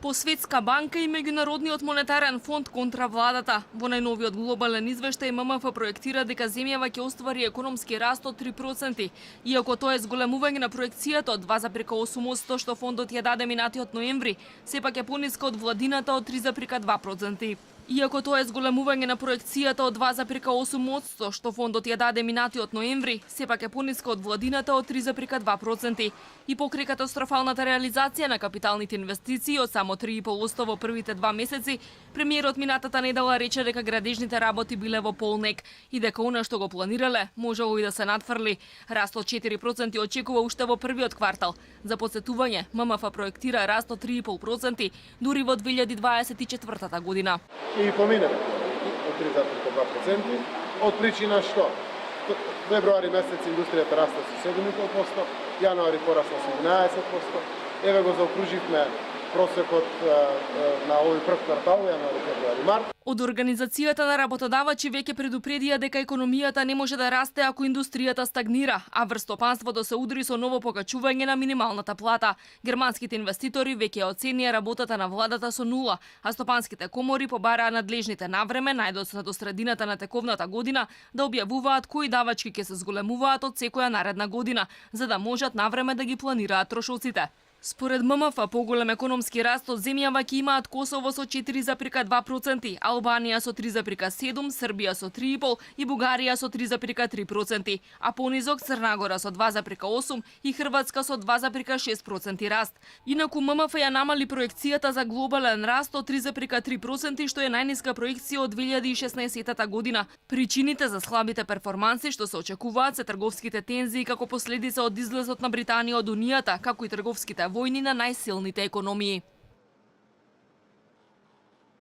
По Светска банка и Меѓународниот монетарен фонд контра владата. Во најновиот глобален извештај ММФ проектира дека земјава ќе оствари економски раст од 3%, иако тоа е зголемување на проекцијата од 2,8% што фондот ја даде минатиот ноември, сепак е пониска од владината од 3,2%. Иако тоа е зголемување на проекцијата од 2,8% што фондот ја даде минатиот ноември, сепак е пониска од владината од 3,2%. И покрај катастрофалната реализација на капиталните инвестиции од само 3,5% во првите 2 месеци, премиерот минатата недела рече дека градежните работи биле во полнек и дека она што го планирале можело и да се надфрли. Раст од 4% очекува уште во првиот квартал. За подсетување, ММФ проектира раст од 3,5% дури во 2024 година. И помине од 3,2%, од причина што февруари месец индустријата расте со 7,5%, јануари порасла со 11%, еве го заокруживме просекот на овој прв квартал, јануари, февруари, март. Од Организацијата на работодавачи веќе предупредија дека економијата не може да расте ако индустријата стагнира, а врстопанството се удри со ново покачување на минималната плата. Германските инвеститори веќе оценија работата на владата со 0, а стопанските комори побараа надлежните навреме, најдоцна до средината на тековната година, да објавуваат кои давачки ќе се зголемуваат од секоја наредна година, за да можат навреме да ги планираат трошоците. Според ММФ, поголем економски раст од земјава ќе имаат Косово со 4,2%, Албанија со 3,7%, Србија со 3,5% и Бугарија со 3,3%, а понизок Црна Гора со 2,8% и Хрватска со 2,6% раст. Инаку ММФ ја намали проекцијата за глобален раст од 3,3%, што е најниска проекција од 2016 година. Причините за слабите перформанси што се очекуваат се трговските тензии како последица од излезот на Британија од Унијата, како и трговските војни на најсилните економии.